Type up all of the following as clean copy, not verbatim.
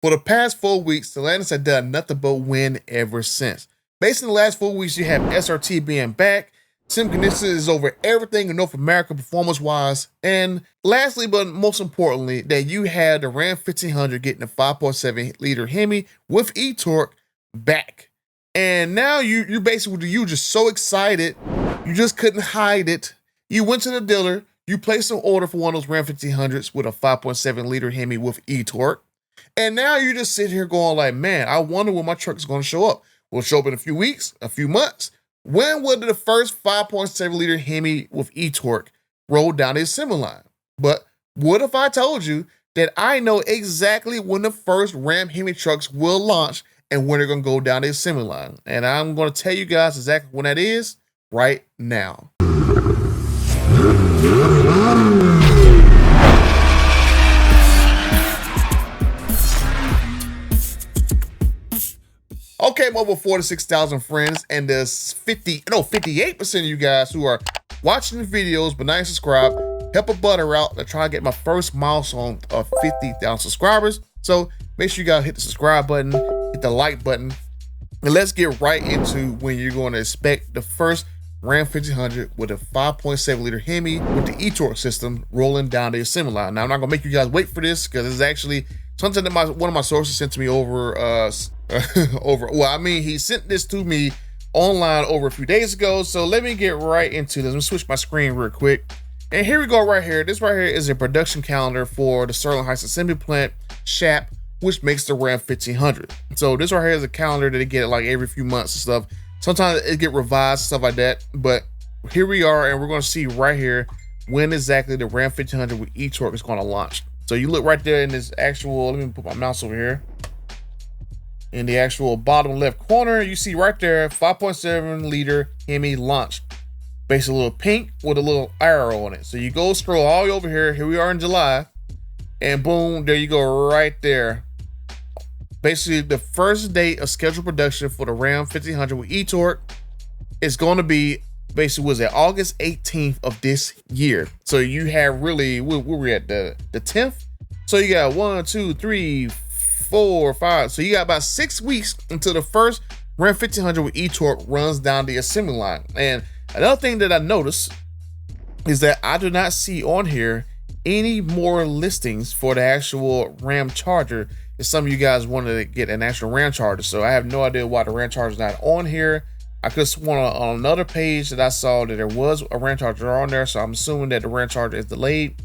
For the past 4 weeks, Stellantis had done nothing but win ever since. Based on the last 4 weeks, you have SRT being back, Kuniskis is over everything in North America performance-wise, and lastly, but most importantly, that you had the Ram 1500 getting a 5.7 liter Hemi with e-torque back. And now you just so excited, you just couldn't hide it. You went to the dealer, you placed an order for one of those Ram 1500s with a 5.7 liter Hemi with e-torque. And now you just sit here going like, man, I wonder when my truck is going to show up. Will it show up in a few weeks, a few months? When would the first 5.7 liter Hemi with e-torque roll down the assembly line? But what if I told you that I know exactly when the first Ram Hemi trucks will launch and when they're going to go down the assembly line? And I'm going to tell you guys exactly when that is right now. Okay, I'm over 46,000 friends, and there's 58% of you guys who are watching the videos but not subscribed. Help a butter out to try to get my first milestone of 50,000 subscribers. So make sure you guys hit the subscribe button, hit the like button, and let's get right into when you're going to expect the first Ram 1500 with a 5.7 liter Hemi with the e-torque system rolling down the assembly line. Now, I'm not gonna make you guys wait for this because it's actually something that one of my sources sent to me over he sent this to me online over a few days ago. So let me get right into this. Let me switch my screen real quick. And here we go right here. This right here is a production calendar for the Sterling Heights Assembly Plant, SHAP, which makes the Ram 1500. So this right here is a calendar that they get like every few months and stuff. Sometimes it get revised, stuff like that. But here we are, and we're going to see right here when exactly the Ram 1500 with e-torque is going to launch. So you look right there in this actual, let me put my mouse over here. In the actual bottom left corner, you see right there, 5.7 liter Hemi launch. Basically a little pink with a little arrow on it. So you go scroll all the way over here. Here we are in July. And boom, there you go right there. Basically, the first date of scheduled production for the Ram 1500 with e-torque is going to be, basically, was it August 18th of this year. So you have really, where we're at, the 10th? So you got 1, 2, 3, 4, 5. So you got about 6 weeks until the first Ram 1500 with e-torque runs down the assembly line. And another thing that I noticed is that I do not see on here any more listings for the actual Ramcharger. If some of you guys wanted to get an actual Ramcharger, so I have no idea why the Ramcharger is not on here. I could have sworn on another page that I saw that there was a Ramcharger on there, so I'm assuming that the Ramcharger is delayed.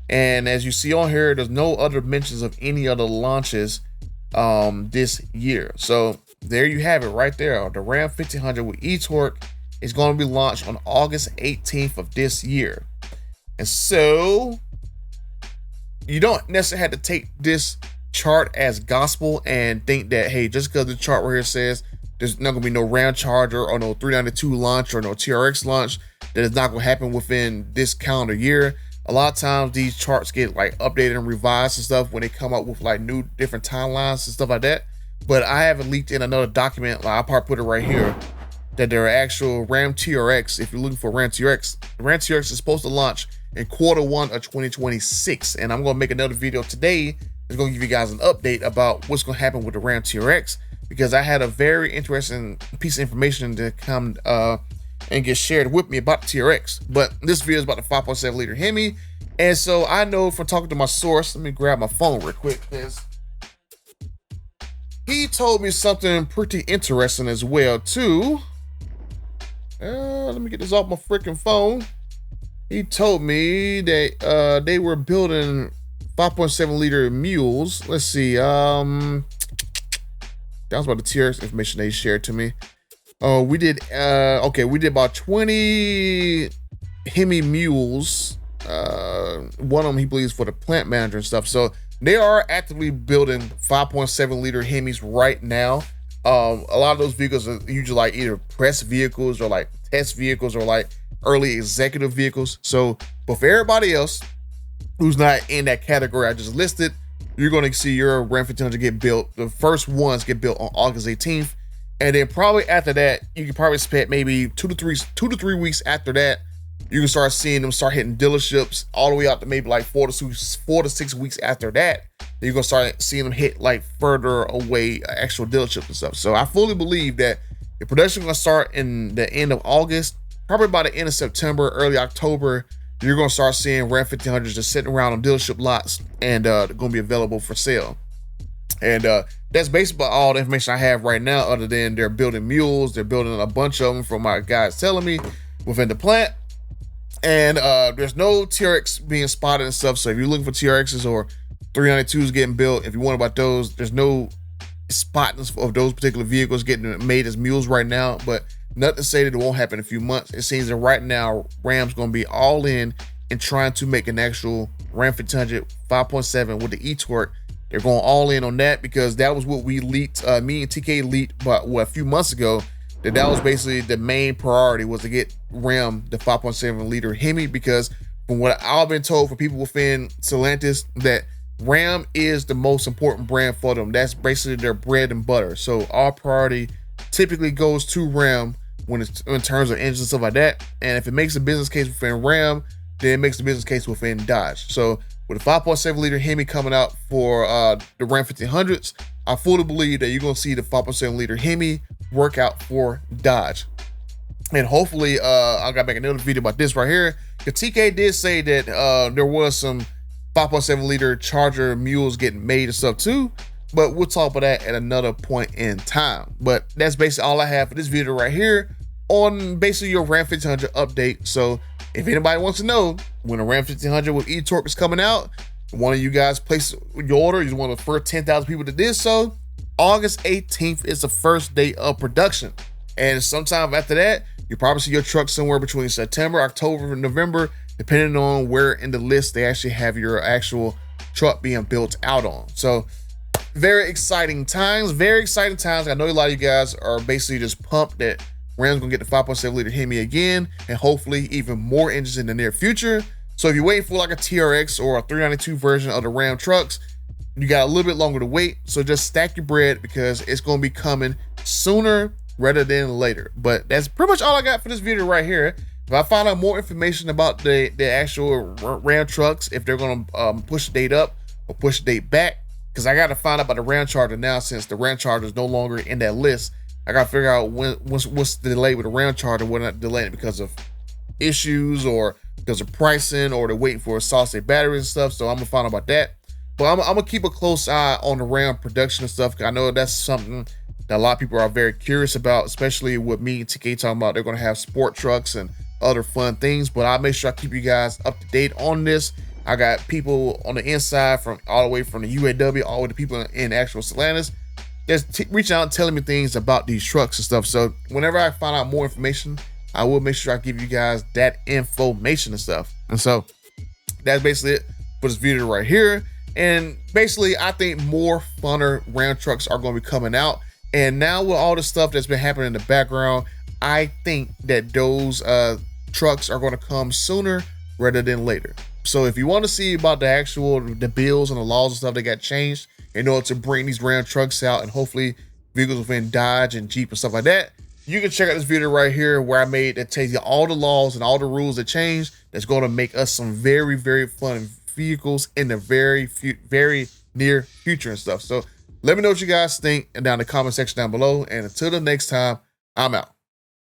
And as you see on here, there's no other mentions of any other launches this year. So there you have it right there. The Ram 1500 with e-torque is going to be launched on August 18th of this year. And so you don't necessarily have to take this chart as gospel and think that, hey, just because the chart right here says there's not gonna be no Ramcharger or no 392 launch or no TRX launch, that is not gonna happen within this calendar year. A lot of times these charts get like updated and revised and stuff when they come up with like new different timelines and stuff like that. But I haven't leaked in another document, like I'll probably put it right here, that there are actual Ram TRX. If you're looking for Ram TRX, the Ram TRX is supposed to launch in Q1 of 2026. And I'm gonna make another video today that's gonna give you guys an update about what's gonna happen with the Ram TRX, because I had a very interesting piece of information to come and get shared with me about the TRX. But this video is about the 5.7 liter Hemi. And so I know from talking to my source, let me grab my phone real quick, because he told me something pretty interesting as well too. Let me get this off my freaking phone. He told me that they were building 5.7 liter mules. Let's see. That was about the TRX information they shared to me. We did about 20 Hemi mules. One of them he believes for the plant manager and stuff. So they are actively building 5.7 liter Hemis right now. A lot of those vehicles are usually like either press vehicles or like test vehicles or like early executive vehicles. So, but for everybody else who's not in that category I just listed, you're going to see your Ram 1500 get built. The first ones get built on August 18th. And then probably after that, you can probably expect maybe two to three weeks after that, you can start seeing them start hitting dealerships all the way out to maybe like 4 to 6 weeks after that. You're gonna start seeing them hit like further away actual dealerships and stuff. So I fully believe that the production gonna start in the end of August, probably by the end of September, early October. You're gonna start seeing Ram 1500s just sitting around on dealership lots, and they're gonna be available for sale. And that's basically all the information I have right now, other than they're building mules. They're building a bunch of them from my guys telling me within the plant. And there's no TRX being spotted and stuff. So if you're looking for TRXs or 392s getting built, if you want about those, there's no spotting of those particular vehicles getting made as mules right now. But nothing to say that it won't happen in a few months. It seems that right now Ram's going to be all in and trying to make an actual Ram 1500 5.7 with the e-torque. They're going all in on that because that was what we leaked. Me and TK leaked about a few months ago. That was basically the main priority, was to get Ram the 5.7 liter Hemi, because from what I've been told from people within Stellantis, that Ram is the most important brand for them. That's basically their bread and butter. So our priority typically goes to Ram when it's in terms of engines and stuff like that. And if it makes a business case within Ram, then it makes the business case within Dodge. So with a 5.7 liter Hemi coming out for the Ram 1500s, I fully believe that you're going to see the 5.7 liter Hemi work out for Dodge. And hopefully, I got to make another video about this right here, because TK did say that there was some 5.7 liter Charger mules getting made and stuff too, but we'll talk about that at another point in time. But that's basically all I have for this video right here on basically your Ram 1500 update. So if anybody wants to know when a Ram 1500 with e-torque is coming out, one of you guys place your order, you're one of the first 10,000 people that did so, August 18th is the first day of production. And sometime after that, you probably see your truck somewhere between September, October, and November, depending on where in the list they actually have your actual truck being built out on. So very exciting times, very exciting times. I know a lot of you guys are basically just pumped that Ram's gonna get the 5.7 liter Hemi again, and hopefully even more engines in the near future. So if you're waiting for like a TRX or a 392 version of the Ram trucks, you got a little bit longer to wait. So just stack your bread, because it's going to be coming sooner rather than later. But that's pretty much all I got for this video right here. If I find out more information about the actual Ram trucks, if they're going to push the date up or push the date back, because I got to find out about the Ramcharger now, since the Ramcharger is no longer in that list. I got to figure out what's the delay with the Ramcharger, whether not delaying because of issues or because of pricing, or they're waiting for a solid state battery and stuff. So I'm gonna find out about that. But I'm gonna keep a close eye on the Ram production and stuff, because I know that's something that a lot of people are very curious about, especially with me and TK talking about they're gonna have sport trucks and other fun things. But I'll make sure I keep you guys up to date on this. I got people on the inside, from all the way from the UAW all the way to people in actual Stellantis, just reaching out and telling me things about these trucks and stuff. So whenever I find out more information, I will make sure I give you guys that information and stuff. And so that's basically it for this video right here. And basically, I think more funner Ram trucks are going to be coming out. And now with all the stuff that's been happening in the background, I think that those trucks are going to come sooner rather than later. So if you want to see about the bills and the laws and stuff that got changed in order to bring these Ram trucks out, and hopefully vehicles within Dodge and Jeep and stuff like that, you can check out this video right here where I made that tells you all the laws and all the rules that change. That's going to make us some very, very fun vehicles in the very near future and stuff. So let me know what you guys think down in the comment section down below. And until the next time, I'm out.